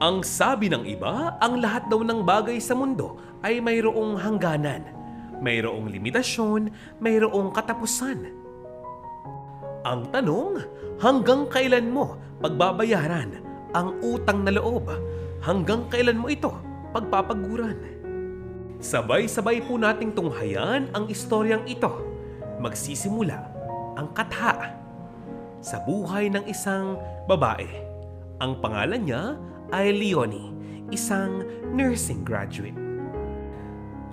Ang sabi ng iba, ang lahat daw ng bagay sa mundo ay mayroong hangganan, mayroong limitasyon, mayroong katapusan. Ang tanong, hanggang kailan mo pagbabayaran ang utang na loob? Hanggang kailan mo ito pagpapaguran? Sabay-sabay po nating tunghayan ang istoryang ito. Magsisimula ang katha sa buhay ng isang babae. Ang pangalan niya ay Leonie, isang nursing graduate.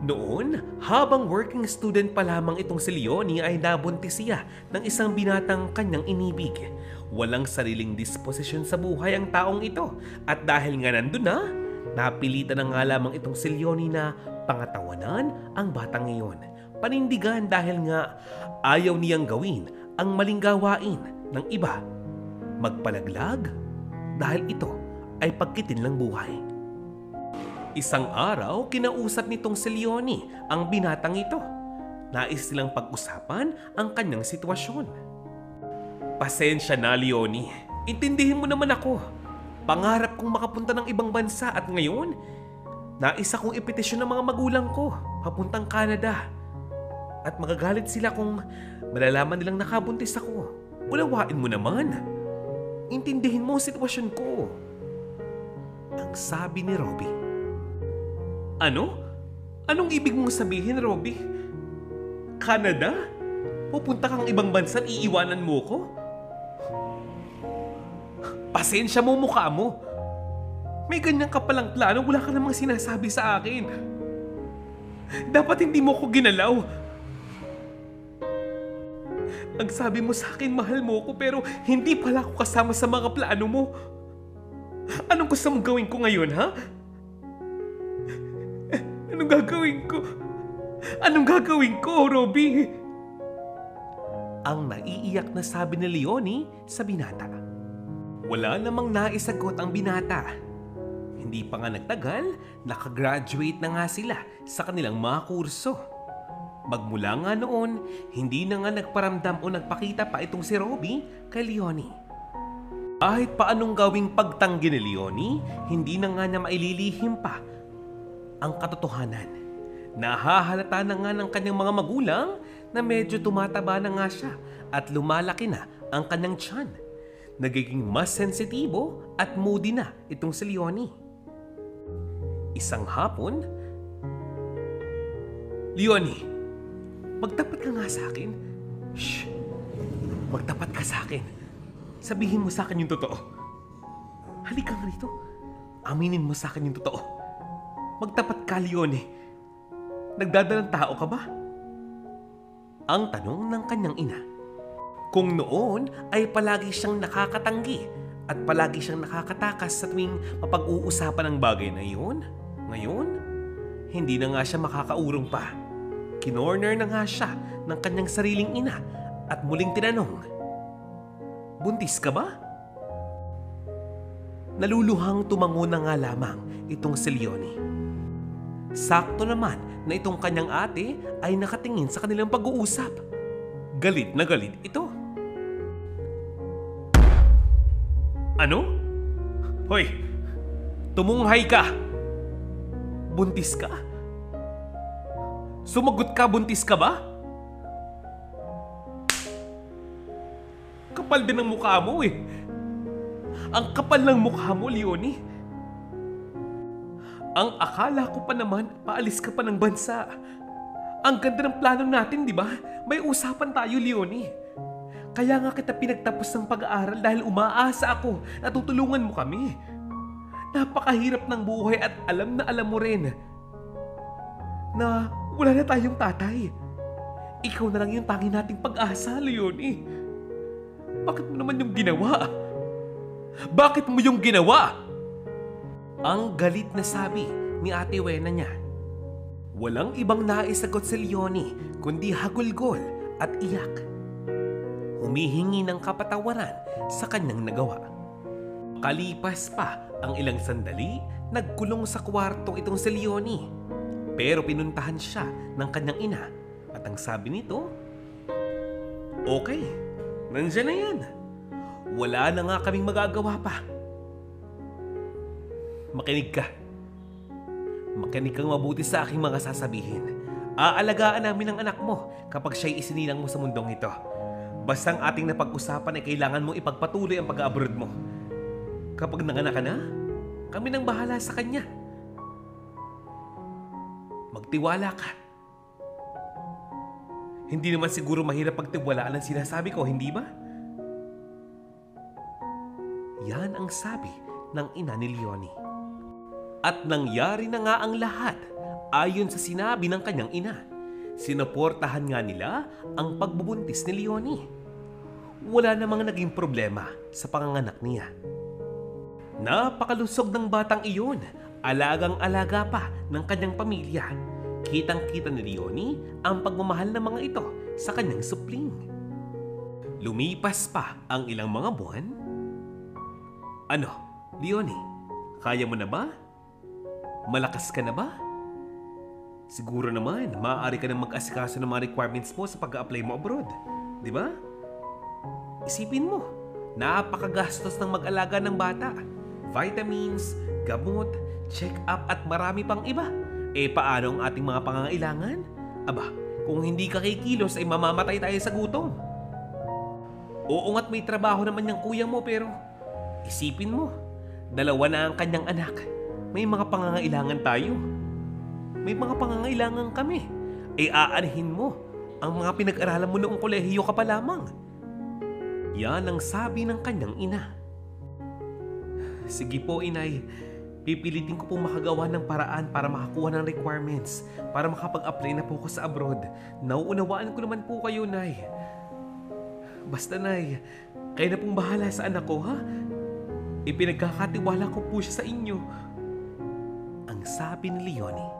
Noon, habang working student pa lamang itong si Leonie ay nabuntis siya ng isang binatang kanyang inibig. Walang sariling disposisyon sa buhay ang taong ito at dahil nga nandun na, napilitan na nga lamang itong si Leonie na pangatawanan ang batang iyon. Panindigan dahil nga ayaw niyang gawin ang maling gawain ng iba. Magpalaglag dahil ito ay pagkitin lang buhay. Isang araw, kinausap nitong si Leonie ang binatang ito. Nais silang pag-usapan ang kanyang sitwasyon. Pasensya na, Leonie. Intindihin mo naman ako. Pangarap kong makapunta ng ibang bansa at ngayon, nais akong ipetisyon ng mga magulang ko papuntang Canada. At magagalit sila kung malalaman nilang nakabuntis ako. Unawain mo naman. Intindihin mo ang sitwasyon ko. Ang sabi ni Robbie. Ano? Anong ibig mong sabihin, Robbie? Canada? Pupunta kang ibang bansa at iiwanan mo ko? Pasensya mo mukha mo. May ganyan ka palang plano, wala ka namang sinasabi sa akin. Dapat hindi mo ko ginalaw. Ang sabi mo sa akin, mahal mo ko pero hindi pala ako kasama sa mga plano mo. Anong gusto mong gawin ko ngayon, ha? Anong gagawin ko? Anong gagawin ko, Robbie? Ang naiiyak na sabi ni Leonie sa binata. Wala namang naisagot ang binata. Hindi pa nga nagtagal, nakagraduate na nga sila sa kanilang mga kurso. Magmula nga noon, hindi na nga nagparamdam o nagpakita pa itong si Robbie kay Leonie. Kahit paanong gawing pagtanggi ni Leonie, hindi na nga niya maililihim pa ang katotohanan. Nahahalata na nga ng kanyang mga magulang na medyo tumataba na nga siya at lumalaki na ang kanyang tiyan. Nagiging mas sensitibo at moody na itong si Leonie. Isang hapon, Leonie, magtapat ka nga sa akin. Shh! Magtapat ka sa akin. Sabihin mo sa akin yung totoo. Halika nga rito. Aminin mo sa akin yung totoo. Magtapat ka, Leonie. Nagdadalang tao ka ba? Ang tanong ng kanyang ina. Kung noon ay palagi siyang nakakatanggi at palagi siyang nakakatakas sa tuwing mapag-uusapan ang bagay na iyon, ngayon, hindi na nga siya makakaurong pa. Kinorner na nga siya ng kanyang sariling ina at muling tinanong, buntis ka ba? Naluluhang tumango na nga lamang itong si Leonie. Sakto naman na itong kanyang ate ay nakatingin sa kanilang pag-uusap. Galit na galit ito. Ano? Hoy! Tumunghay ka! Buntis ka? Sumagot ka, buntis ka ba? Kapal din ang mukha mo eh. Ang kapal ng mukha mo, Leonie. Ang akala ko pa naman, paalis ka pa ng bansa. Ang ganda ng plano natin, di ba? May usapan tayo, Leonie. Kaya nga kita pinagtapos ng pag-aaral dahil umaasa ako na tutulungan mo kami. Napakahirap ng buhay at alam na alam mo rin na wala na tayong tatay. Ikaw na lang yung tangi nating pag-asa, Leonie. Bakit mo naman yung ginawa? Bakit mo yung ginawa? Ang galit na sabi ni Ate Wena niya. Walang ibang naisagot si Leonie kundi hagulgol at iyak. Humihingi ng kapatawaran sa kanyang nagawa. Kalipas pa ang ilang sandali, nagkulong sa kwarto itong si Leonie. Pero pinuntahan siya ng kanyang ina at ang sabi nito, okay, nandiyan na yan. Wala na nga kaming magagawa pa. Makinig ka. Makinig kang mabuti sa aking mga sasabihin. Aalagaan namin ang anak mo kapag siya'y isinilang mo sa mundong ito. Basta ang ating napag-usapan ay kailangan mo ipagpatuloy ang pag-abroad mo. Kapag nanganak ka na, kami nang bahala sa kanya. Magtiwala ka. Hindi naman siguro mahirap pagtiwalaan ang sinasabi ko, hindi ba? Yan ang sabi ng ina ni Leonie. At nangyari na nga ang lahat ayon sa sinabi ng kanyang ina. Sinuportahan nga nila ang pagbubuntis ni Leonie. Wala namang naging problema sa panganganak niya. Napakalusog ng batang iyon, alagang-alaga pa ng kanyang pamilya. Kitang-kita ni Leonie ang pagmamahal ng mga ito sa kanyang supling. Lumipas pa ang ilang mga buwan. Ano, Leonie, kaya mo na ba? Malakas ka na ba? Siguro naman, maaari ka nang mag-asikaso ng mga requirements mo sa pag-a-apply mo abroad. Di ba? Isipin mo, napakagastos ng mag-alaga ng bata. Vitamins, gamot, check-up at marami pang iba. Paano ang ating mga pangangailangan? Aba, kung hindi ka kikilos ay mamamatay tayo sa gutom. Oo nga't may trabaho naman yung kuya mo pero isipin mo, 2 na ang kanyang anak. May mga pangangailangan tayo. May mga pangangailangan kami. Aanhin mo ang mga pinag-aralan mo noong kolehiyo ka pa lamang. Yan ang sabi ng kanyang ina. Sige po, inay. Pipilitin ko pong makagawa ng paraan para makakuha ng requirements para makapag-apply na po ko sa abroad. Nauunawaan ko naman po kayo, nay. Basta, nay, kayo na pong bahala sa anak ko, ha? Ipinagkakatiwala ko po siya sa inyo. Ang sabi ni Leonie.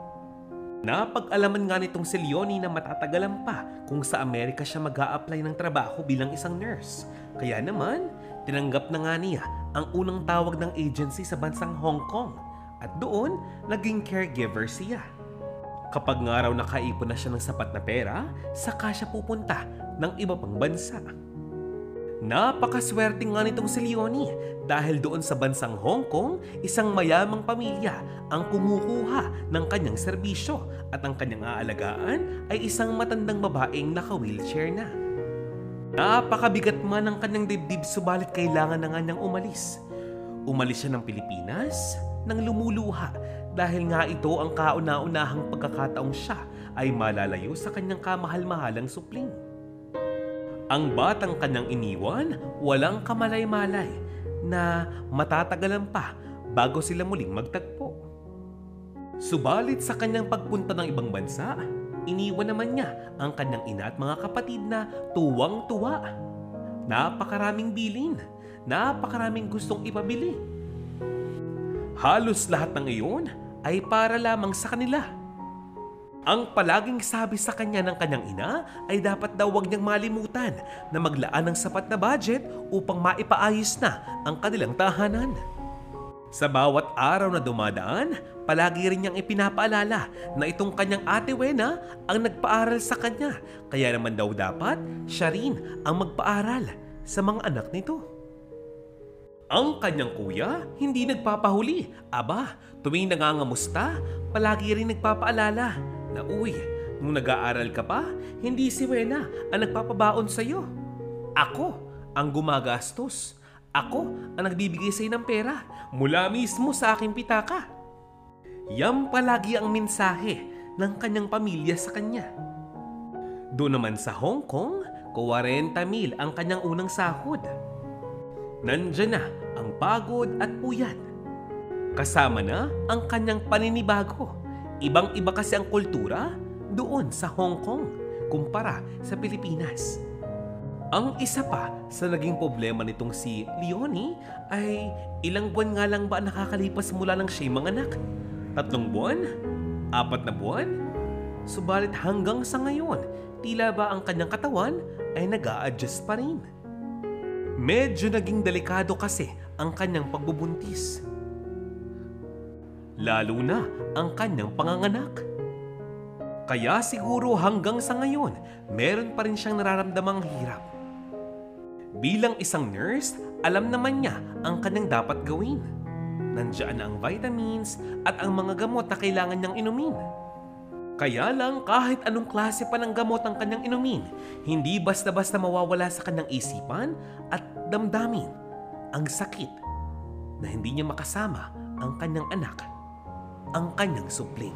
Napag-alaman nga nitong si Leonie na matatagalan pa kung sa Amerika siya mag-a-apply ng trabaho bilang isang nurse. Kaya naman, tinanggap na nga niya ang unang tawag ng agency sa bansang Hong Kong at doon, naging caregiver siya. Kapag nga raw nakaipon na siya ng sapat na pera, saka siya pupunta ng iba pang bansa. Napakaswerte nga nitong si Leonie dahil doon sa bansang Hong Kong, isang mayamang pamilya ang kumukuha ng kanyang serbisyo at ang kanyang aalagaan ay isang matandang babaeng naka-wheelchair na. Napakabigat man ang kanyang dibdib subalit kailangan na nga niyang umalis. Umalis siya ng Pilipinas nang lumuluha dahil nga ito ang kauna-unahang pagkakataong siya ay malalayo sa kanyang kamahal-mahalang supling. Ang batang kanyang iniwan, walang kamalay-malay na matatagalan pa bago sila muling magtagpo. Subalit sa kanyang pagpunta ng ibang bansa, iniwan naman niya ang kanyang ina at mga kapatid na tuwang-tuwa. Napakaraming bilin, napakaraming gustong ipabili. Halos lahat ng iyon ay para lamang sa kanila. Ang palaging sabi sa kanya ng kanyang ina ay dapat daw wag niyang malimutan na maglaan ng sapat na budget upang maipaayos na ang kanilang tahanan. Sa bawat araw na dumadaan, palagi rin niyang ipinapaalala na itong kanyang ate Wena ang nagpaaral sa kanya, kaya naman daw dapat siya rin ang magpaaral sa mga anak nito. Ang kanyang kuya hindi nagpapahuli. Aba, tuwing nangangamusta, palagi rin nagpapaalala na uy, nung nag-aaral ka pa, hindi si Wena ang nagpapabaon sa'yo. Ako ang gumagastos. Ako ang nagbibigay sa'yo ng pera mula mismo sa aking pitaka. Yan palagi ang mensahe ng kanyang pamilya sa kanya. Doon naman sa Hong Kong, 40,000 ang kanyang unang sahod. Nandyan na ang pagod at puyat. Kasama na ang kanyang paninibago. Ibang-iba kasi ang kultura doon sa Hong Kong kumpara sa Pilipinas. Ang isa pa sa naging problema nitong si Leonie ay ilang buwan nga lang ba nakakalipas mula ng siya'y manganak? 3 buwan? 4 na buwan? Subalit hanggang sa ngayon, tila ba ang kanyang katawan ay nag-a-adjust pa rin. Medyo naging delikado kasi ang kanyang pagbubuntis. Lalo na ang kanyang panganganak. Kaya siguro hanggang sa ngayon, meron pa rin siyang nararamdamang hirap. Bilang isang nurse, alam naman niya ang kanyang dapat gawin. Nandiyan ang vitamins at ang mga gamot na kailangan niyang inumin. Kaya lang kahit anong klase pa ng gamot ang kanyang inumin, hindi basta-basta mawawala sa kanyang isipan at damdamin ang sakit na hindi niya makasama ang kanyang anak, ang kanyang supling.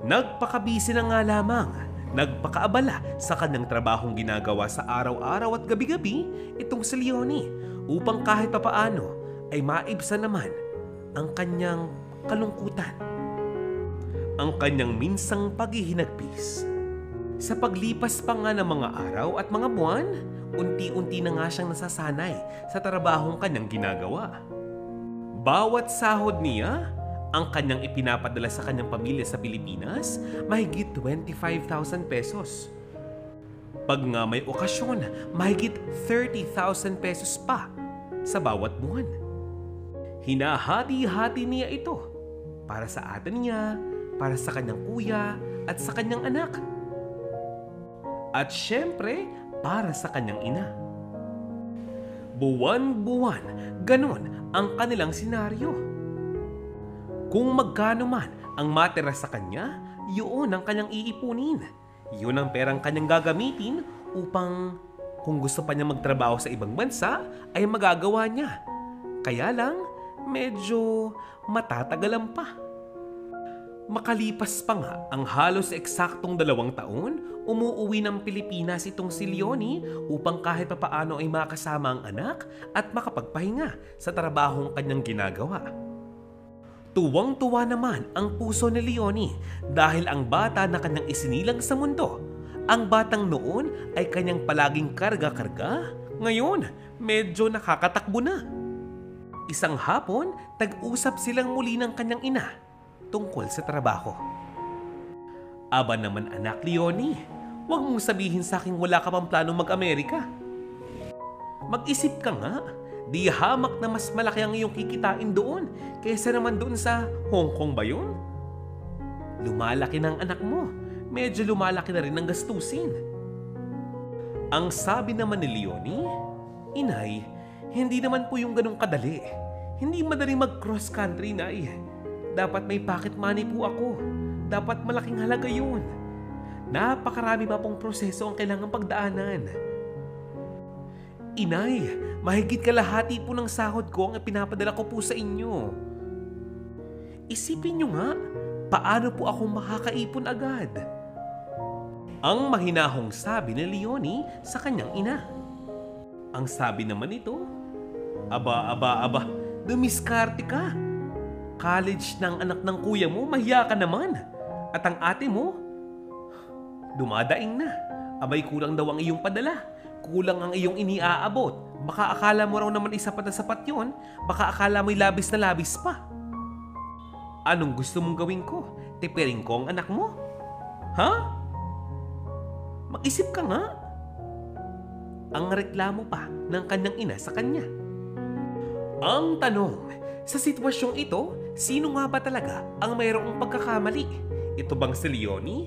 Nagpakabisi na nga lamang, nagpakaabala sa kanyang trabahong ginagawa sa araw-araw at gabi-gabi itong si Leonie upang kahit papaano ay maibsan naman ang kanyang kalungkutan, ang kanyang minsang paghihinagpis. Sa paglipas pa nga ng mga araw at mga buwan, unti-unti na nga siyang nasasanay sa trabahong kanyang ginagawa. Bawat sahod niya, ang kanyang ipinapadala sa kanyang pamilya sa Pilipinas, mahigit 25,000 pesos. Pag nga may okasyon, mahigit 30,000 pesos pa sa bawat buwan. Hinahati-hati niya ito para sa ate niya, para sa kanyang kuya at sa kanyang anak. At syempre, para sa kanyang ina. Buwan-buwan, ganon ang kanilang senaryo. Kung magkano man ang matira sa kanya, yun ang kanyang iipunin. Yun ang perang kanyang gagamitin upang kung gusto pa niya magtrabaho sa ibang bansa, ay magagawa niya. Kaya lang, medyo matatagalan pa. Makalipas pa nga ang halos eksaktong 2 taon, umuuwi ng Pilipinas itong si Leonie upang kahit papaano ay makasama ang anak at makapagpahinga sa trabahong kanyang ginagawa. Tuwang-tuwa naman ang puso ni Leonie dahil ang bata na kanyang isinilang sa mundo, ang batang noon ay kanyang palaging karga-karga, ngayon medyo nakakatakbo na. Isang hapon, tag-usap silang muli ng kanyang ina tungkol sa trabaho. Aba naman anak Leonie, huwag mong sabihin sa akin wala ka pang planong mag-Amerika. Mag-isip ka nga, di hamak na mas malaki ang iyong kikitain doon kaysa naman doon sa Hong Kong ba yun? Lumalaki ng anak mo, medyo lumalaki na rin ang gastusin. Ang sabi naman ni Leonie, Inay, hindi naman po yung ganong kadali. Hindi madali mag-cross country, Nay. Dapat may pocket money po ako. Dapat malaking halaga yun. Napakarami pa pong proseso ang kailangang pagdaanan. Inay, mahigit kalahati po ng sahod ko ang ipinapadala ko po sa inyo. Isipin nyo nga, paano po ako makakaipon agad? Ang mahinahong sabi ni Leonie sa kanyang ina. Ang sabi naman nito, Aba, dumiskarte ka. College ng anak ng kuya mo, mahiya ka naman. At ang ate mo, dumadaing na. Abay kulang daw ang iyong padala. Kulang ang iyong iniaabot. Baka akala mo raw naman sapat na sapat yun. Baka akala mo'y labis na labis pa. Anong gusto mong gawin ko? Tipirin ko ang anak mo? Ha? Mag-isip ka nga. Ang reklamo pa ng kanyang ina sa kanya. Ang tanong, sa sitwasyong ito, sino nga ba talaga ang mayroong pagkakamali? Ito bang si Leonie,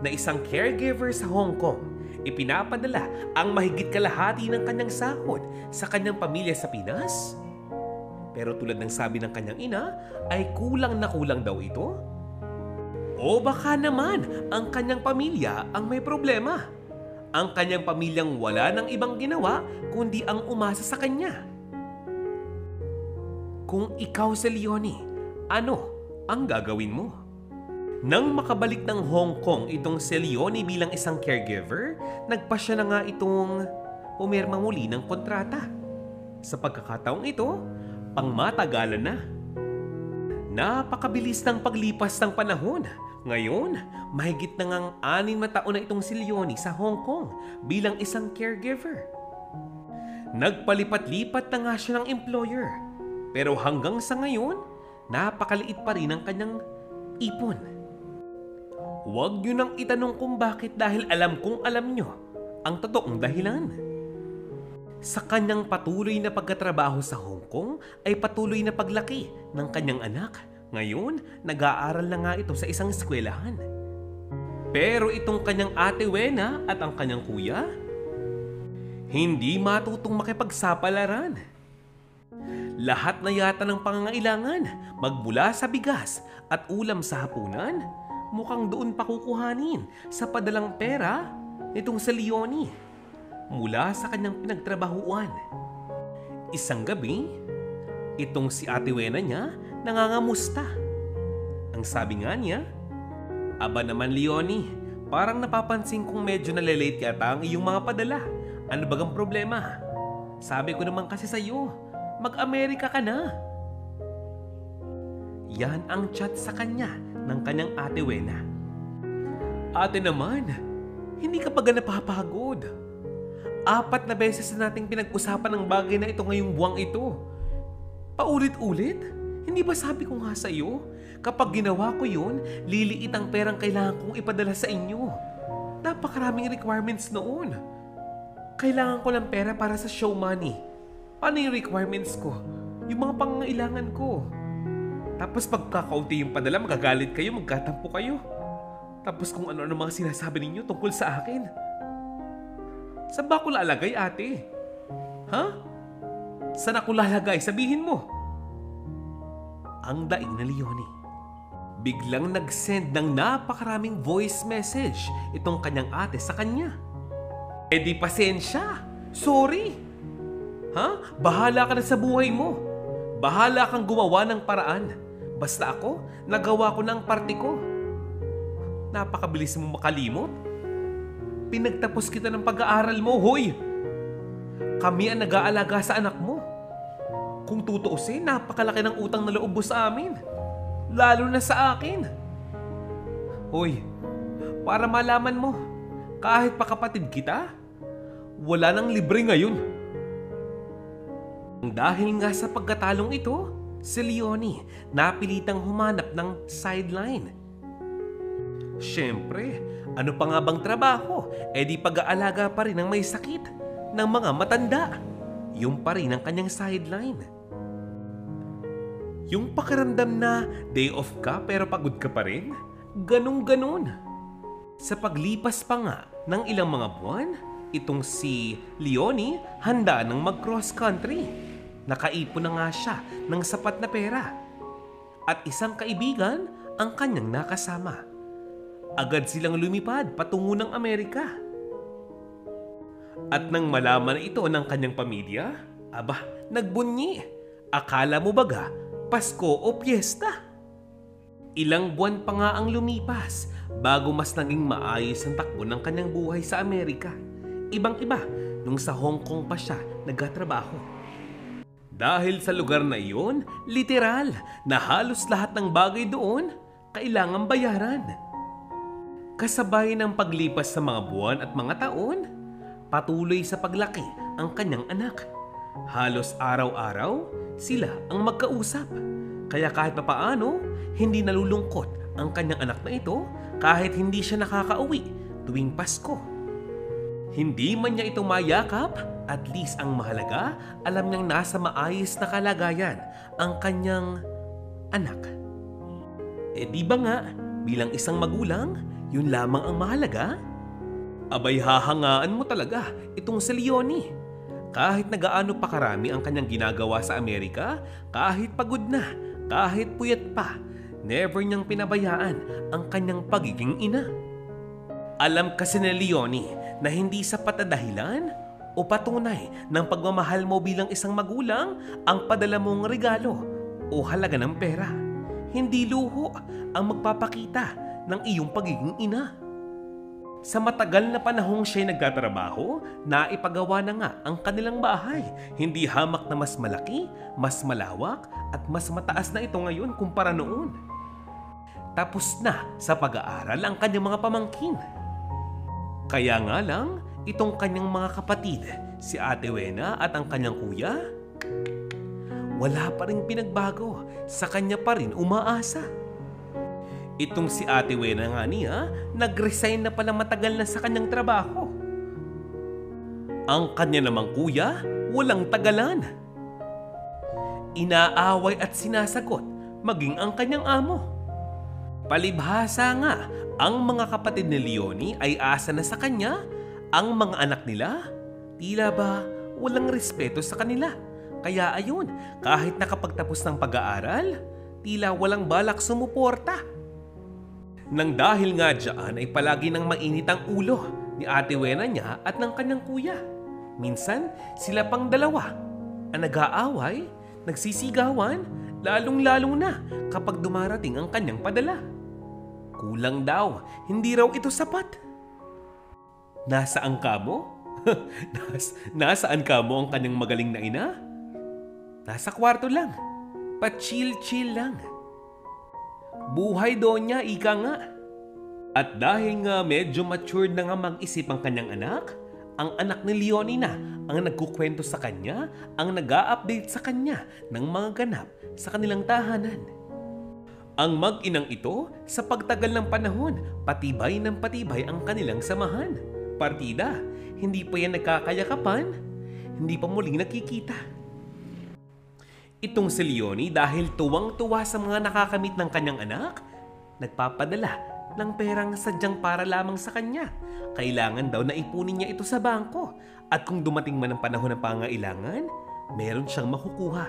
na isang caregiver sa Hong Kong, ipinapadala ang mahigit kalahati ng kanyang sahod sa kanyang pamilya sa Pinas? Pero tulad ng sabi ng kanyang ina, ay kulang na kulang daw ito? O baka naman ang kanyang pamilya ang may problema? Ang kanyang pamilyang wala ng ibang ginawa kundi ang umasa sa kanya. Kung ikaw si Leonie, ano ang gagawin mo? Nang makabalik ng Hong Kong itong si Leonie bilang isang caregiver, nagpasya na nga itong pumirma muli ng kontrata. Sa pagkakataong ito, pangmatagalan na. Napakabilis ng paglipas ng panahon. Ngayon, mahigit na ngang 6 na taon na itong si Leonie sa Hong Kong bilang isang caregiver. Nagpalipat-lipat na nga siya ng employer. Pero hanggang sa ngayon, napakaliit pa rin ang kanyang ipon. Huwag nyo nang itanong kung bakit dahil alam kong alam nyo ang totoong dahilan. Sa kanyang patuloy na pagkatrabaho sa Hong Kong ay patuloy na paglaki ng kanyang anak. Ngayon, nag-aaral na nga ito sa isang eskwelahan. Pero itong kanyang ate Wena at ang kanyang kuya, hindi matutong makipagsapalaran. Lahat na yata ng pangangailangan, magmula sa bigas at ulam sa hapunan, mukhang doon pa kukuhanin sa padalang pera nitong si Leonie mula sa kanyang pinagtrabahuan. Isang gabi, itong si Ate Wena niya nangangamusta. Ang sabi nga niya, "Aba naman Leonie, parang napapansin kong medyo nalilate yata ang iyong mga padala. Ano bagang problema? Sabi ko naman kasi sa'yo, mag-Amerika ka na." Yan ang chat sa kanya ng kanyang Ate Wena. "Ate naman, hindi ka pa napapagod. 4 na beses na nating pinag-usapan ang bagay na ito ngayong buwang ito. Paulit-ulit? Hindi ba sabi ko nga sa iyo, kapag ginawa ko yun, liliit ang perang kailangan kong ipadala sa inyo. Napakaraming requirements noon. Kailangan ko ng pera para sa show money. Paano yung requirements ko? Yung mga pangangailangan ko. Tapos pagkakaunti yung padala, magagalit kayo, magkatampo kayo. Tapos kung ano-ano mga sinasabi ninyo tungkol sa akin. Saan ba ako lalagay, ate? Ha? Saan ako lalagay? Sabihin mo." Ang daing na Leonie. Biglang nag-send ng napakaraming voice message itong kanyang ate sa kanya. "Eh di pasensya. Sorry. Ha? Bahala ka na sa buhay mo. Bahala kang gumawa ng paraan. Basta ako, nagawa ko na ang parte ko." Napakabilis mo makalimot. Pinagtapos kita ng pag-aaral mo, hoy! Kami ang nag-aalaga sa anak mo. Kung tutuusin, napakalaki ng utang na loob mo sa amin. Lalo na sa akin. Hoy, para malaman mo, kahit pa kapatid kita, wala nang libre ngayon. Dahil nga sa pagkatalong ito, si Leonie napilitang humanap ng sideline. Siyempre, ano pa nga bang trabaho? Eh di pag-aalaga pa rin ng may sakit, ng mga matanda. Yung pa rin ang kanyang sideline. Yung pakiramdam na day off ka pero pagod ka pa rin, ganun-ganun. Sa paglipas pa nga ng ilang mga buwan, itong si Leonie handa nang mag-cross country. Nakaipon na nga siya ng sapat na pera. At isang kaibigan ang kanyang nakasama. Agad silang lumipad patungo ng Amerika. At nang malaman ito ng kanyang pamilya, aba, nagbunyi. Akala mo baga, Pasko o piyesta? Ilang buwan pa nga ang lumipas bago mas naging maayos ang takbo ng kanyang buhay sa Amerika. Ibang-iba nung sa Hong Kong pa siya nagtatrabaho. Dahil sa lugar na iyon, literal na halos lahat ng bagay doon kailangang bayaran. Kasabay ng paglipas sa mga buwan at mga taon, patuloy sa paglaki ang kanyang anak. Halos araw-araw, sila ang magkausap. Kaya kahit papaano, hindi nalulungkot ang kanyang anak na ito kahit hindi siya nakakauwi tuwing Pasko. Hindi man niya ito mayakap, at least ang mahalaga, alam niyang nasa maayos na kalagayan ang kanyang anak. Eh di ba nga, bilang isang magulang, yun lamang ang mahalaga? Abay hahangaan mo talaga itong si Leonie. Kahit nagaano pa karami ang kanyang ginagawa sa Amerika, kahit pagod na, kahit puyat pa, never niyang pinabayaan ang kanyang pagiging ina. Alam kasi ni Leonie na hindi sapat na dahilan o patunay ng pagmamahal mo bilang isang magulang ang padala mong regalo o halaga ng pera. Hindi luho ang magpapakita ng iyong pagiging ina. Sa matagal na panahong siya'y nagtatrabaho, naipagawa na nga ang kanilang bahay. Hindi hamak na mas malaki, mas malawak at mas mataas na ito ngayon kumpara noon. Tapos na sa pag-aaral ang kanyang mga pamangkin. Kaya nga lang, itong kanyang mga kapatid, si Ate Wena at ang kanyang kuya, wala pa rin pinagbago, sa kanya pa rin umaasa. Itong si Ate Wena nga niya, nag-resign na pala matagal na sa kanyang trabaho. Ang kanya namang kuya, walang tagalan. Inaaway at sinasagot, maging ang kanyang amo. Palibhasa nga, ang mga kapatid ni Leonie ay asa na sa kanya, ang mga anak nila, tila ba walang respeto sa kanila. Kaya ayun, kahit nakapagtapos ng pag-aaral, tila walang balak sumuporta. Nang dahil nga dyan ay palagi nang mainit ang ulo ni Ate Wena niya at ng kanyang kuya. Minsan, sila pang dalawa ang nag-aaway, nagsisigawan, lalong-lalo na kapag dumarating ang kanyang padala. Kulang daw, hindi raw ito sapat. Nasaan ka mo? Nasaan ka mo ang kanyang magaling na ina? Nasa kwarto lang, pa-chill-chill lang. Buhay doon niya, ika nga. At dahil nga medyo matured na nga mag-isip ang kanyang anak, ang anak ni Leonie na ang nagkukwento sa kanya, ang nag-a-update sa kanya ng mga ganap sa kanilang tahanan. Ang mag-inang ito, sa pagtagal ng panahon, patibay ng patibay ang kanilang samahan. Partida, hindi pa yan nagkakayakapan, hindi pa muling nakikita. Itong si Leonie dahil tuwang-tuwa sa mga nakakamit ng kanyang anak, nagpapadala ng perang sadyang para lamang sa kanya. Kailangan daw na ipunin niya ito sa bangko at kung dumating man ang panahon ng pangailangan, meron siyang makukuha.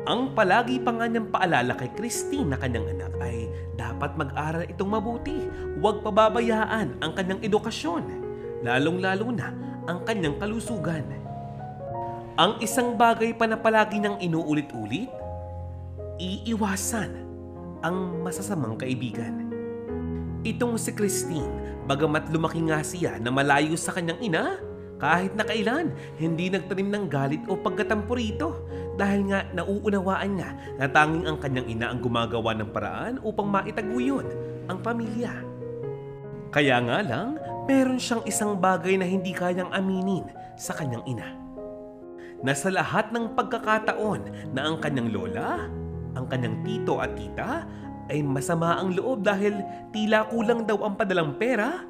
Ang palagi pa nga niyang paalala kay Christine na kanyang anak ay dapat mag-aral itong mabuti, huwag pababayaan ang kanyang edukasyon, lalong-lalo na ang kanyang kalusugan. Ang isang bagay pa na palagi niyang inuulit-ulit, iiwasan ang masasamang kaibigan. Itong si Christine, bagamat lumaki nga siya na malayo sa kanyang ina, kahit na kailan, hindi nagtanim ng galit o pagkatampo rito dahil nga nauunawaan niya na tanging ang kanyang ina ang gumagawa ng paraan upang maitaguyod ang pamilya. Kaya nga lang, meron siyang isang bagay na hindi kayang aminin sa kanyang ina. Na sa lahat ng pagkakataon na ang kanyang lola, ang kanyang tito at tita ay masama ang loob dahil tila kulang daw ang padalang pera,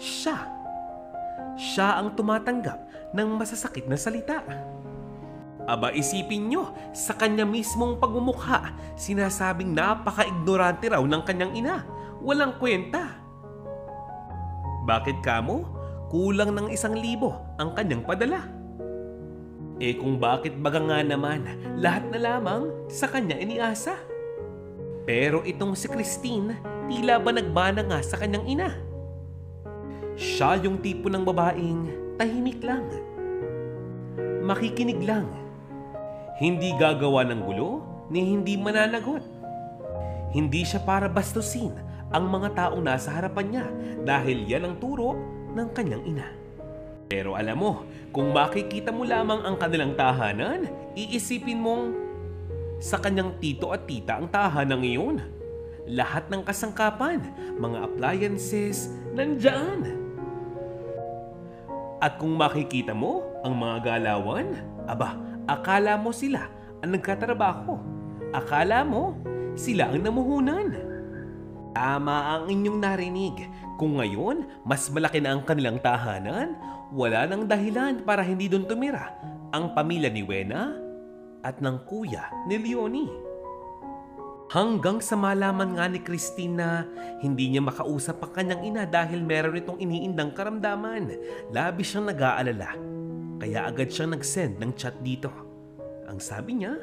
siya ang tumatanggap ng masasakit na salita. Aba isipin nyo, sa kanya mismong pagmumukha, sinasabing napaka-ignorante raw ng kanyang ina. Walang kwenta. Bakit kamo? Kulang ng 1,000 ang kanyang padala. Kung bakit baga nga naman, lahat na lamang sa kanya iniasa. Pero itong si Christine, tila ba nagbana nga sa kanyang ina. Siya yung tipo ng babaeng tahimik lang. Makikinig lang. Hindi gagawa ng gulo, ni hindi mananagot. Hindi siya para bastusin ang mga taong nasa harapan niya dahil yan ang turo ng kanyang ina. Pero alam mo, kung makikita mo lamang ang kanilang tahanan, iisipin mong sa kanyang tito at tita ang tahanan ngayon. Lahat ng kasangkapan, mga appliances, nandyan. At kung makikita mo ang mga galawan, aba, akala mo sila ang nagkatrabaho. Akala mo sila ang namuhunan. Tama ang inyong narinig. Kung ngayon, mas malaki na ang kanilang tahanan, wala nang dahilan para hindi doon tumira ang pamilya ni Wena at ng kuya ni Leonie. Hanggang sa malaman nga ni Christine na hindi niya makausap ang kanyang ina dahil meron itong iniindang karamdaman. Labis siyang nag-aalala. Kaya agad siyang nag-send ng chat dito. Ang sabi niya,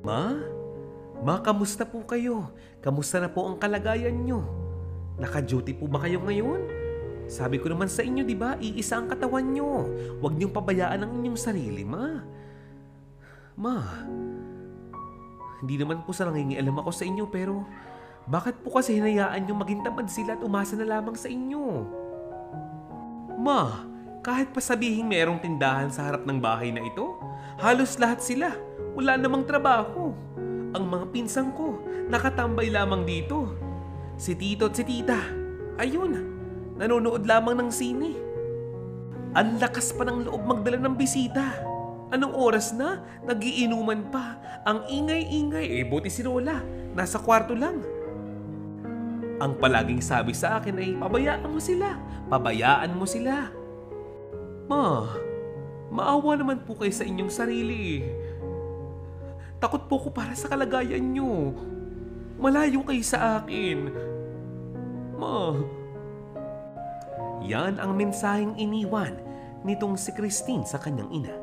Ma, kamusta po kayo? Kamusta na po ang kalagayan niyo? Naka-duty po ba kayo ngayon? Sabi ko naman sa inyo, di ba? Iisa ang katawan niyo. Huwag niyong pabayaan ang inyong sarili, Ma. Hindi naman po sa nangingialam ako sa inyo pero bakit po kasi hinayaan niyo maging tamad sila at umasa na lamang sa inyo? Ma, kahit pa sabihing merong tindahan sa harap ng bahay na ito, halos lahat sila wala namang trabaho. Ang mga pinsang ko nakatambay lamang dito. Si tito at si tita, ayun, nanonood lamang ng sine. Ang lakas pa ng loob magdala ng bisita. Anong oras na? Nagiinuman pa. Ang ingay-ingay. Buti si Lola. Nasa kwarto lang. Ang palaging sabi sa akin ay, pabayaan mo sila. Pabayaan mo sila. Ma, maawa naman po kayo sa inyong sarili. Takot po ko para sa kalagayan nyo. Malayo kayo sa akin. Ma. Yan ang mensaheng iniwan nitong si Christine sa kanyang ina.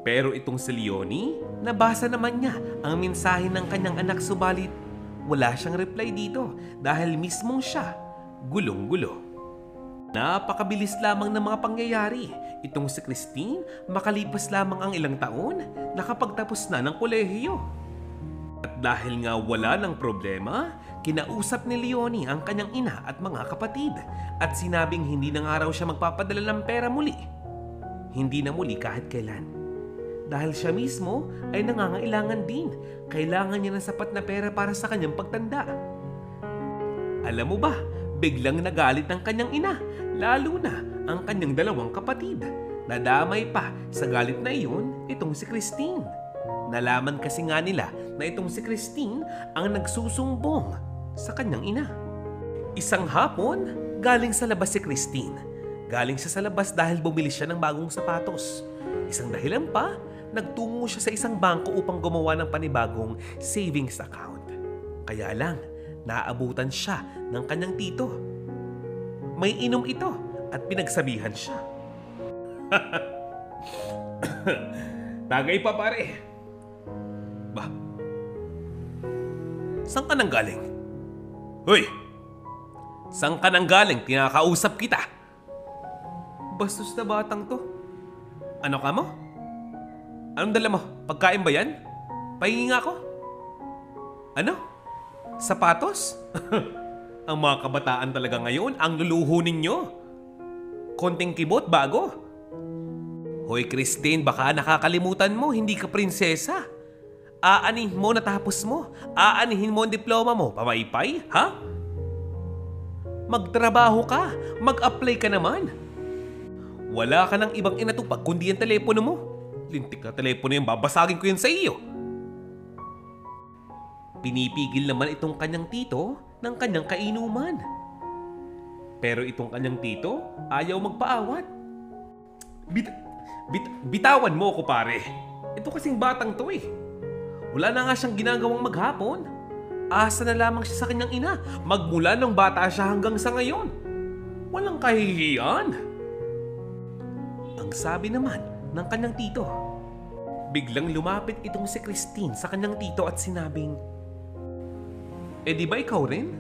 Pero itong si Leonie, nabasa naman niya ang mensahe ng kanyang anak subalit wala siyang reply dito dahil mismong siya gulong-gulo. Napakabilis lamang ng mga pangyayari. Itong si Christine, makalipas lamang ang ilang taon, nakapagtapos na ng kolehiyo. At dahil nga wala ng problema, kinausap ni Leonie ang kanyang ina at mga kapatid at sinabing hindi na nga raw siya magpapadala ng pera muli. Hindi na muli kahit kailan. Dahil siya mismo ay nangangailangan din. Kailangan niya ng sapat na pera para sa kanyang pagtanda. Alam mo ba, biglang nagalit ng kanyang ina, lalo na ang kanyang dalawang kapatid. Nadamay pa sa galit na iyon itong si Christine. Nalaman kasi nga nila na itong si Christine ang nagsusumbong sa kanyang ina. Isang hapon, galing sa labas si Christine. Galing siya sa labas dahil bumili siya ng bagong sapatos. Isang dahilan pa, nagtungo siya sa isang bangko upang gumawa ng panibagong savings account. Kaya lang, naabutan siya ng kanyang tito. May inom ito at pinagsabihan siya. Tagay pa pare. Ba? Saan ka nang galing? Hoy! Saan ka nang galing? Tinakausap kita. Bastos na batang to. Ano ka mo? Anong dala mo? Pagkain ba yan? Pahingi nga ako. Ano? Sapatos? Ang mga kabataan talaga ngayon, ang luluho ninyo. Konting kibot, bago. Hoy Christine, baka nakakalimutan mo, hindi ka prinsesa. Aanihin mo natapos mo. Aanihin mo ang diploma mo. Pamaypay, ha? Magtrabaho ka. Mag-apply ka naman. Wala ka ng ibang inatupag kundi ang telepono mo. Lintik na telepono yung babasagin ko yun sa iyo. Pinipigil naman itong kanyang tito ng kanyang kainuman. Pero itong kanyang tito ayaw magpaawat. Bitawan mo ako pare. Ito kasing batang to eh. Wala na nga siyang ginagawang maghapon. Asa na lamang siya sa kanyang ina. Magmula nung bata siya hanggang sa ngayon. Walang kahihiyan. Ang sabi naman ng kanyang tito. Biglang lumapit itong si Christine sa kanyang tito at sinabing, "Eh di ba ikaw rin?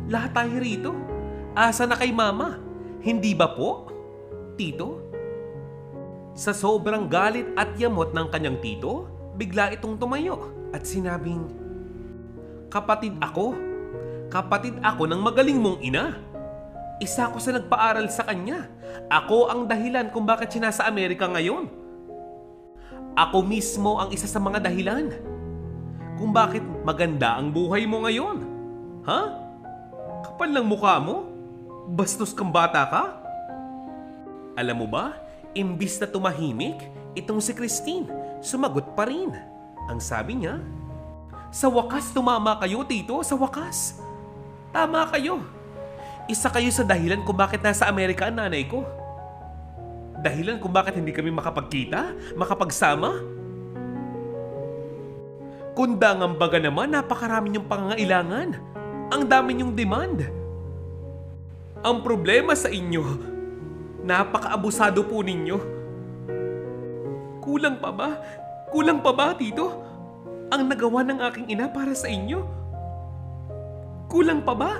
Lahat tayo rito. Asa na kay mama? Hindi ba po, tito?" Sa sobrang galit at yamot ng kanyang tito, bigla itong tumayo at sinabing, Kapatid ako ng magaling mong ina. Isa ko sa nagpaaral sa kanya. Ako ang dahilan kung bakit siya nasa Amerika ngayon. Ako mismo ang isa sa mga dahilan kung bakit maganda ang buhay mo ngayon. Ha? Kapal ng mukha mo? Bastos kang bata ka? Alam mo ba, imbis na tumahimik, itong si Christine, sumagot pa rin. Ang sabi niya, "Sa wakas tumama kayo, tito, sa wakas. Tama kayo. Isa kayo sa dahilan kung bakit nasa Amerika ang nanay ko. Dahilan kung bakit hindi kami makapagkita, makapagsama. Kundangang baga naman, napakarami niyong pangangailangan. Ang dami niyong demand. Ang problema sa inyo, napakaabusado po ninyo. Kulang pa ba? Kulang pa ba, tito? Ang nagawa ng aking ina para sa inyo? Kulang pa ba?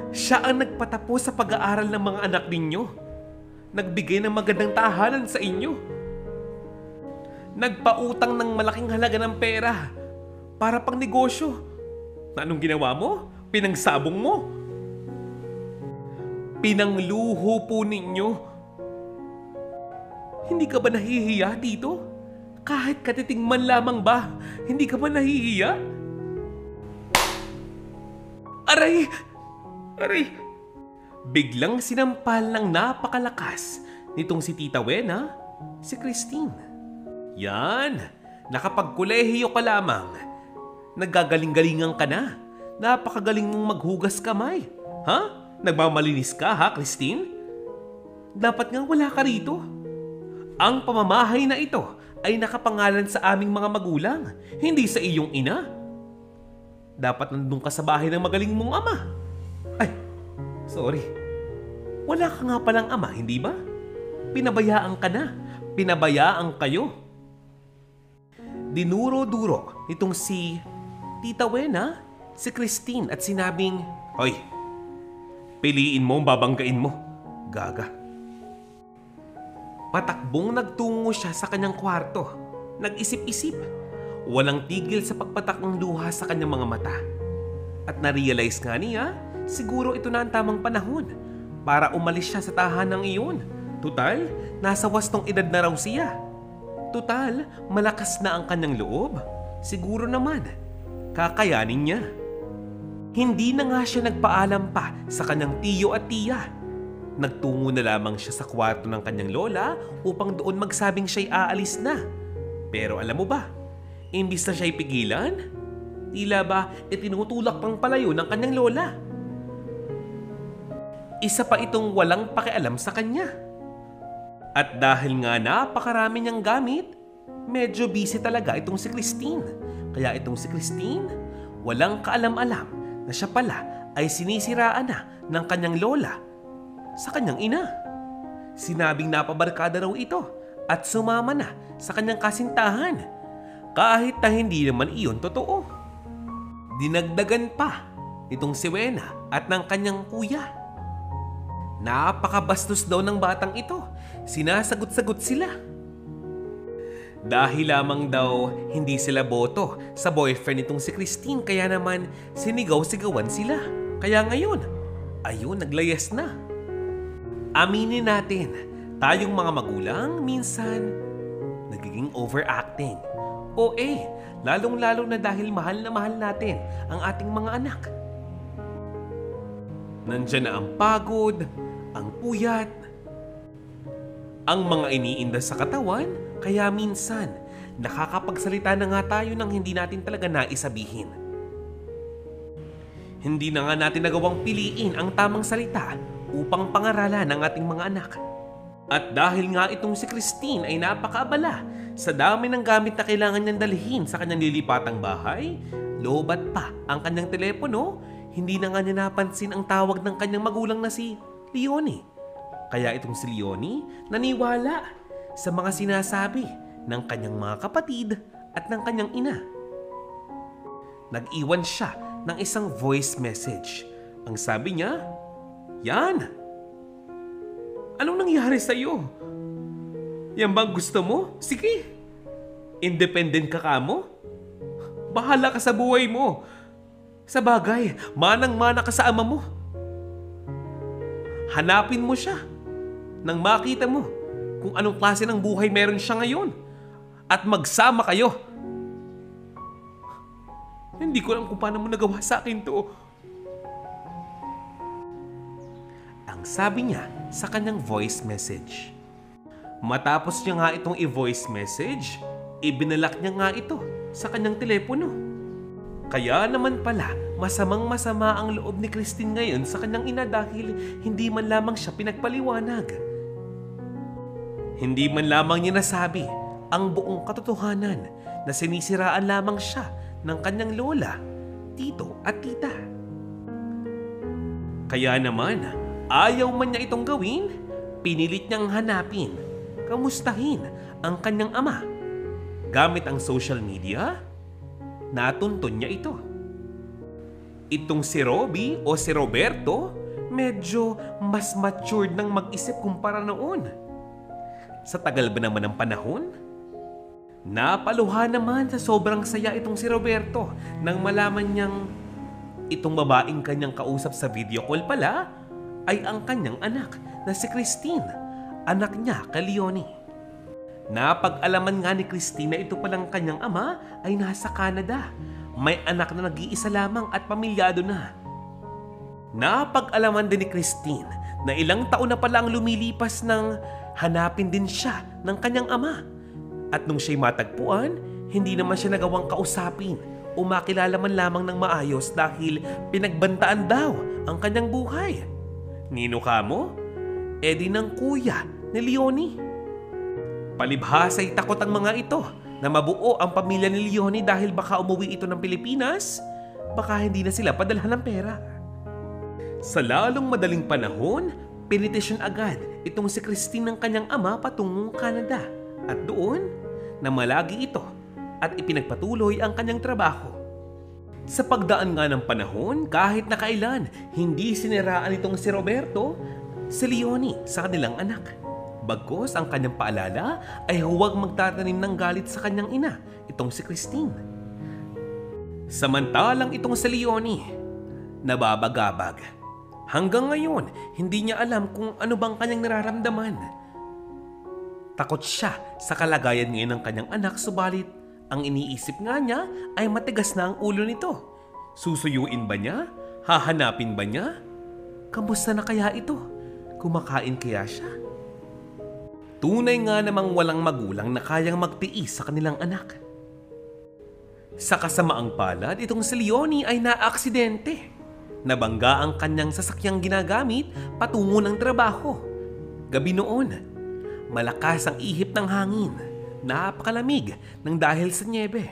Siya ang nagpatapos sa pag-aaral ng mga anak ninyo. Nagbigay ng magandang tahanan sa inyo. Nagpautang ng malaking halaga ng pera para pang negosyo. Na anong ginawa mo? Pinangsabong mo. Pinangluho po ninyo. Hindi ka ba nahihiya, tito? Kahit katiting man lamang ba, hindi ka ba nahihiya? Aray! Aray! Biglang sinampal ng napakalakas nitong si Tita Wena, si Christine. Yan! Nakapagkolehiyo ka lamang. Naggagaling-galingan ka na. Napakagaling mong maghugas kamay. Ha? Nagmamalinis ka ha, Christine? Dapat nga wala ka rito. Ang pamamahay na ito ay nakapangalan sa aming mga magulang, hindi sa iyong ina. Dapat nandun ka sa bahay ng magaling mong ama. Ay, sorry. Wala ka nga palang ama, hindi ba? Pinabayaan ka na. pinabayaan kayo. Dinuro-duro nitong si Tita Wena, si Christine at sinabing, "Hoy, piliin mo, babanggain mo. Gaga." Patakbong nagtungo siya sa kanyang kwarto. Nag-isip-isip. Walang tigil sa pagpatak ng luha sa kanyang mga mata. At na-realize nga niya, siguro ito na ang tamang panahon para umalis siya sa tahanang iyon. Tutal, nasa wastong edad na raw siya. Tutal, malakas na ang kanyang loob. Siguro naman, kakayanin niya. Hindi na nga siya nagpaalam pa sa kanyang tiyo at tiya. Nagtungo na lamang siya sa kwarto ng kanyang lola upang doon magsabing siya'y aalis na. Pero alam mo ba, imbis na siya'y pigilan, tila ba itinutulak pang palayo ng kanyang lola. Isa pa itong walang pakialam sa kanya. At dahil nga napakarami niyang gamit, medyo busy talaga itong si Christine. Kaya itong si Christine, walang kaalam-alam na siya pala ay sinisiraan na ng kanyang lola sa kanyang ina. Sinabing napabarkada raw ito at sumama na sa kanyang kasintahan kahit na hindi naman iyon totoo. Dinagdagan pa itong si Wena at ng kanyang kuya. Napakabastos daw ng batang ito. Sinasagot-sagot sila. Dahil lamang daw hindi sila boto sa boyfriend nitong si Christine, kaya naman sinigaw-sigawan sila. Kaya ngayon, ayun, naglayas na. Aminin natin, tayong mga magulang minsan nagiging overacting. O lalong-lalo na dahil mahal na mahal natin ang ating mga anak. Nandyan na ang pagod, ang puyat, ang mga iniinda sa katawan, kaya minsan nakakapagsalita na nga tayo nang hindi natin talaga naisabihin. Hindi na nga natin nagawang piliin ang tamang salita upang pangaralan ang ating mga anak. At dahil nga itong si Christine ay napakaabala sa dami ng gamit na kailangan niyang dalhin sa kanyang lilipatang bahay, lobat pa ang kanyang telepono, hindi na nga niya napansin ang tawag ng kanyang magulang na si Leonie. Kaya itong si Leonie naniwala sa mga sinasabi ng kanyang mga kapatid at ng kanyang ina. Nag-iwan siya ng isang voice message. Ang sabi niya, "Yan! Anong nangyari sa'yo? Yan bang gusto mo? Sige! Independent ka mo? Bahala ka sa buhay mo. Sa bagay, manang-mana ka sa ama mo. Hanapin mo siya nang makita mo kung anong klase ng buhay meron siya ngayon at magsama kayo." Hindi ko alam kung paano mo nagawa sa akin to. Ang sabi niya sa kanyang voice message. Matapos niya nga itong i-voice message, ibinalak niya nga ito sa kanyang telepono. Kaya naman pala, masamang-masama ang loob ni Christine ngayon sa kanyang ina dahil hindi man lamang siya pinagpaliwanag. Hindi man lamang niya nasabi ang buong katotohanan na sinisiraan lamang siya ng kanyang lola, tito at tita. Kaya naman, ayaw man niya itong gawin, pinilit niyang hanapin, kamustahin ang kanyang ama. Gamit ang social media, natuntun niya ito. Itong si Robbie o si Roberto, medyo mas matured nang mag-isip kumpara noon. Sa tagal ba naman ng panahon? Napaluha naman sa sobrang saya itong si Roberto nang malaman niyang itong babaeng kanyang kausap sa video call pala ay ang kanyang anak na si Christine, anak niya kay Leonie. Napag-alaman nga ni Christine na ito palang kanyang ama ay nasa Canada. May anak na nag-iisa lamang at pamilyado na. Napag-alaman din ni Christine na ilang taon na pala ang lumilipas nang hanapin din siya ng kanyang ama. At nung siya'y matagpuan, hindi naman siya nagawang kausapin o makilala man lamang ng maayos dahil pinagbantaan daw ang kanyang buhay. Nino ka mo? Di ng kuya ni Leonie. Palibhasa'y takot ang mga ito na mabuo ang pamilya ni Leonie dahil baka umuwi ito ng Pilipinas, baka hindi na sila padalhan ng pera. Sa lalong madaling panahon, pinitisyon agad itong si Christine ng kanyang ama patungong Canada At doon, namalagi ito at ipinagpatuloy ang kanyang trabaho. Sa pagdaan nga ng panahon, kahit na kailan, hindi siniraan itong si Roberto, si Leonie sa kanilang anak. Bagkus ang kanyang paalala ay huwag magtatanim ng galit sa kanyang ina, itong si Christine. Samantalang itong si Leonie, nababagabag. Hanggang ngayon, hindi niya alam kung ano bang kanyang nararamdaman. Takot siya sa kalagayan ngayon ng kanyang anak, subalit ang iniisip nga niya ay matigas na ang ulo nito. Susuyuin ba niya? Hahanapin ba niya? Kamusta na kaya ito? Kumakain kaya siya? Tunay nga namang walang magulang na kayang magtiis sa kanilang anak. Sa kasamaang palad, itong si Leonie ay naaksidente. Nabangga ang kanyang sasakyang ginagamit patungo ng trabaho. Gabi noon, malakas ang ihip ng hangin. Napakalamig nang dahil sa nyebe.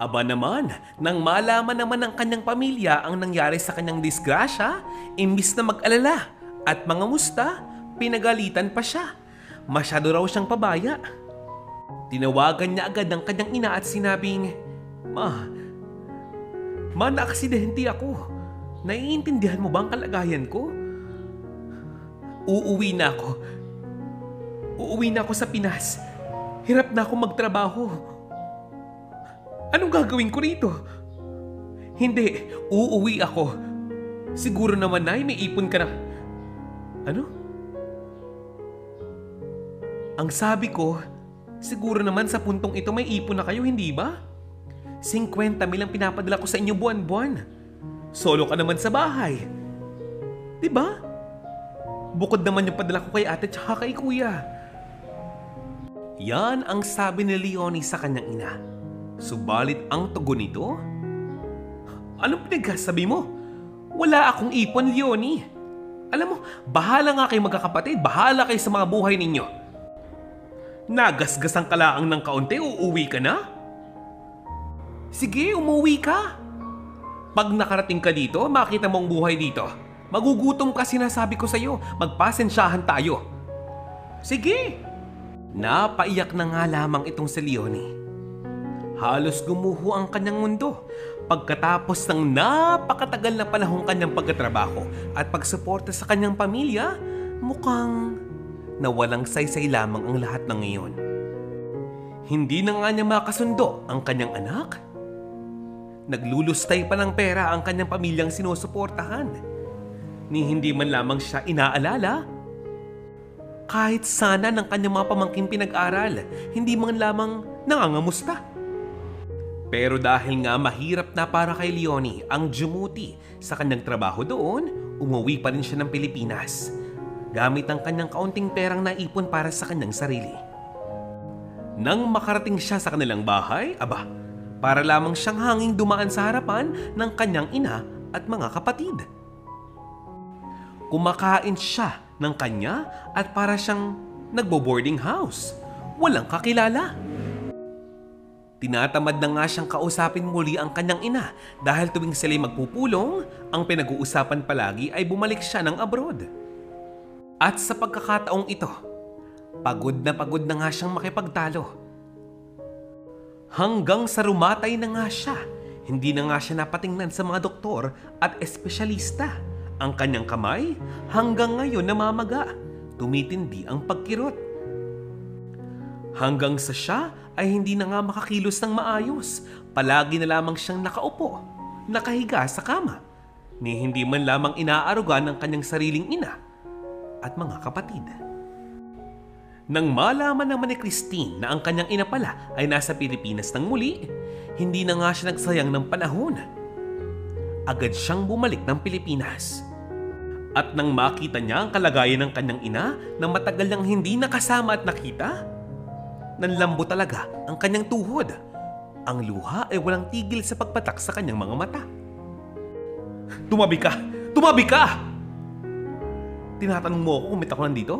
Aba naman, nang malaman naman ng kanyang pamilya ang nangyari sa kanyang disgrasya, imbis na mag-alala at mangamusta, pinagalitan pa siya. Masyado raw siyang pabaya. Tinawagan niya agad ang kanyang ina at sinabing, Ma, naaksidente ako. Naiintindihan mo ba ang kalagayan ko? Uuwi na ako sa Pinas. Hirap na ako magtrabaho. Anong gagawin ko rito? Hindi, uuwi ako. Siguro naman, Nay, may ipon ka na. Ano? Ang sabi ko, siguro naman sa puntong ito may ipon na kayo, hindi ba? 50 mil ang pinapadala ko sa inyo buwan-buwan. Solo ka naman sa bahay. Diba? Bukod naman yung padala ko kay ate tsaka kay kuya. Yan ang sabi ni Leonie sa kanyang ina. Subalit ang tugon nito? Anong pinagsasabi mo? Wala akong ipon, Leonie. Alam mo, bahala nga kayo magkakapatid. Bahala kayo sa mga buhay ninyo. Nagasgasang kalaang ng kaunti, uuwi ka na? Sige, umuwi ka. Pag nakarating ka dito, makita mo ang buhay dito. Magugutom ka, sinasabi ko sa'yo. Magpasensyahan tayo. Sige. Napaiyak na nga lamang itong si Leonie. Halos gumuho ang kanyang mundo pagkatapos ng napakatagal na panahong kanyang pagkatrabaho at pagsuporta sa kanyang pamilya, mukhang nawalang saysay lamang ang lahat ng iyon. Hindi na nga niya makasundo ang kanyang anak. Naglulustay pa ng pera ang kanyang pamilyang sinusuportahan. Ni hindi man lamang siya inaalala. Kahit sana ng kanyang mga pamangking pinag-aral, hindi man lamang nangangamusta. Pero dahil nga mahirap na para kay Leonie ang dumuti sa kanyang trabaho doon, umuwi pa rin siya ng Pilipinas. Gamit ang kanyang kaunting perang naipon para sa kanyang sarili. Nang makarating siya sa kanilang bahay, aba, para lamang siyang hanging dumaan sa harapan ng kanyang ina at mga kapatid. Kumakain siya ng kanya at para siyang nagbo-boarding house. Walang kakilala. Tinatamad na nga siyang kausapin muli ang kanyang ina dahil tuwing sila'y magpupulong, ang pinag-uusapan palagi ay bumalik siya ng abroad. At sa pagkakataong ito, pagod na nga siyang makipagtalo. Hanggang sa rumatay na nga siya, hindi na nga siya napatingnan sa mga doktor at espesyalista. Ang kanyang kamay hanggang ngayon namamaga, tumitindi ang pagkirot. Hanggang sa siya ay hindi na nga makakilos ng maayos, palagi na lamang siyang nakaupo, nakahiga sa kama, ni hindi man lamang inaaruga ng kanyang sariling ina at mga kapatid. Nang malaman naman ni Christine na ang kanyang ina pala ay nasa Pilipinas ng muli, hindi na nga siya nagsayang ng panahon. Agad siyang bumalik ng Pilipinas. At nang makita niya ang kalagayan ng kanyang ina na matagal nang hindi nakasama at nakita, nanlambo talaga ang kanyang tuhod. Ang luha ay walang tigil sa pagpatak sa kanyang mga mata. Tumabi ka! Tumabi ka! Tinatanong mo ako kung ba't ako nandito?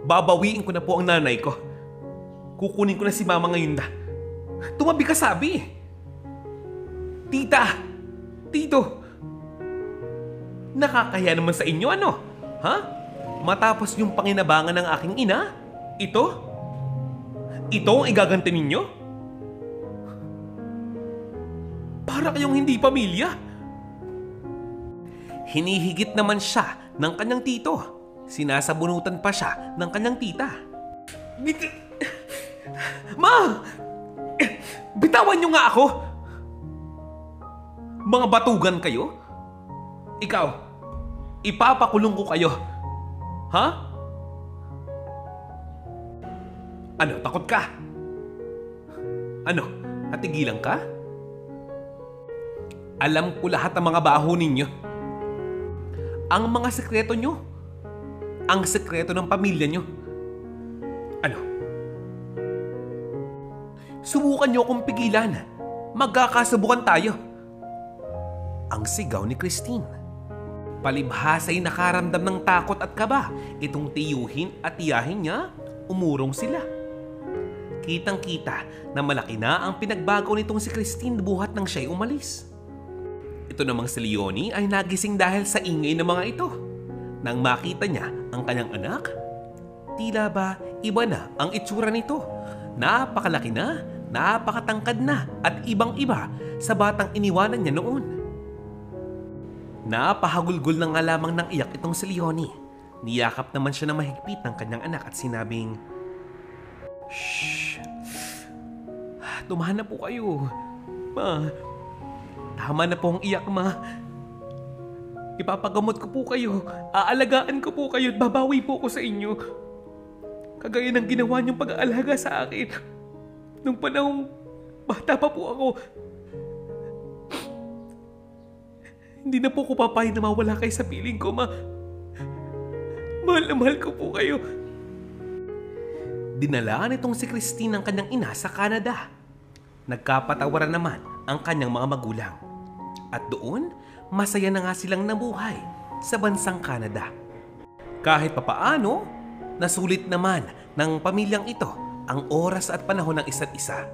Babawiin ko na po ang nanay ko. Kukunin ko na si mama ngayon na. Tumabi ka, sabi! Tita! Tito! Nakakaya naman sa inyo, ano? Ha? Matapos yung panginabangan ng aking ina? Ito? Ito ang igaganti ninyo? Para kayong hindi pamilya. Hinihigit naman siya ng kanyang tito. Sinasabunutan pa siya ng kanyang tita. Ma! Bitawan niyo nga ako! Mga batugan kayo? Ikaw, ipapakulong ko kayo. Ha? Ano, takot ka? Ano, natigilan ka? Alam ko lahat ng mga baho ninyo. Ang mga sekreto nyo. Ang sekreto ng pamilya nyo. Ano? Subukan nyo akong pigilan. Magkakasubukan tayo. Ang sigaw ni Christine. Palibhas ay nakaramdam ng takot at kaba. Itong tiyuhin at tiyahin niya, umurong sila. Kitang-kita na malaki na ang pinagbago nitong si Christine buhat nang siya'y umalis. Ito namang si Leonie ay nagising dahil sa ingay ng mga ito. Nang makita niya ang kanyang anak, tila ba iba na ang itsura nito. Napakalaki na, napakatangkad na at ibang-iba sa batang iniwanan niya noon. Napahagulgol na nga lamang ng iyak itong si Leonie. Niyakap naman siya na mahigpit ng kanyang anak at sinabing, "Shh! Tumahan na po kayo. Ma, tama na po ang iyak, ma. Ipapagamot ko po kayo. Aalagaan ko po kayo at babawi po ko sa inyo. Kagaya ng ginawa niyong pag-aalaga sa akin. Nung panahong bata pa po ako. Hindi na po ko papayag na mawala kayo sa piling ko, ma. Mahal na mahal ko po kayo." Dinalaan itong si Christine ng kanyang ina sa Canada. Nagkapatawaran naman ang kanyang mga magulang. At doon, masaya na nga silang nabuhay sa bansang Canada. Kahit papaano, nasulit naman ng pamilyang ito ang oras at panahon ng isa't isa.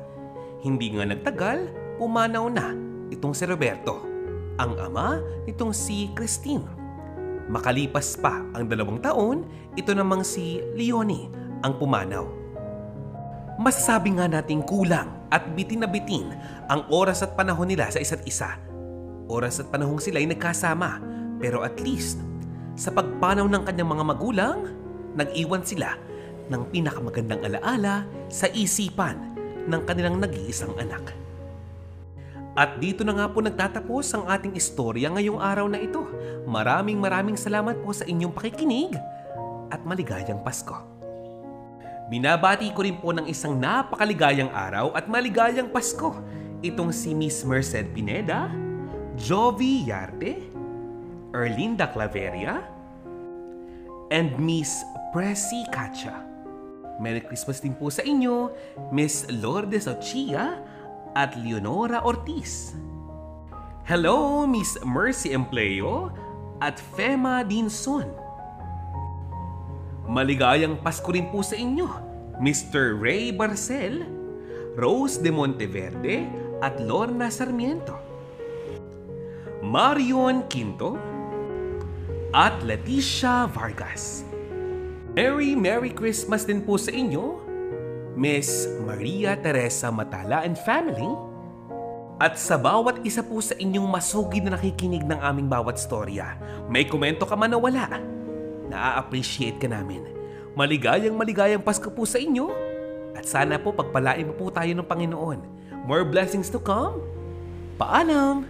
Hindi nga nagtagal, pumanaw na itong si Roberto, ang ama nitong si Christine. Makalipas pa ang 2 taon, ito namang si Leonie ang pumanaw. Masasabi nga nating kulang at bitin na bitin ang oras at panahon nila sa isa't isa. Oras at panahong sila ay nagkasama, pero at least sa pagpanaw ng kanyang mga magulang, nag-iwan sila ng pinakamagandang alaala sa isipan ng kanilang nag-iisang anak. At dito na nga po nagtatapos ang ating istorya ngayong araw na ito. Maraming salamat po sa inyong pakikinig at maligayang Pasko. Binabati ko rin po ng isang napakaligayang araw at maligayang Pasko itong si Miss Merced Pineda, Jovi Yarte, Erlinda Claveria, and Miss Presi Cacha. Merry Christmas din po sa inyo, Miss Lourdes Ochia at Leonora Ortiz. Hello, Miss Mercy Empleo at Fema Dinson. Maligayang Pasko rin po sa inyo, Mr. Ray Barcel, Rose de Monteverde at Lorna Sarmiento. Marion Quinto at Leticia Vargas. Merry Christmas din po sa inyo, Miss Maria Teresa Matala and family. At sa bawat isa po sa inyong masugid na nakikinig ng aming bawat storya, may komento ka man o wala, na-appreciate ka namin. Maligayang Pasko po sa inyo at sana po pagpalain mo po tayo ng Panginoon. More blessings to come. Paalam!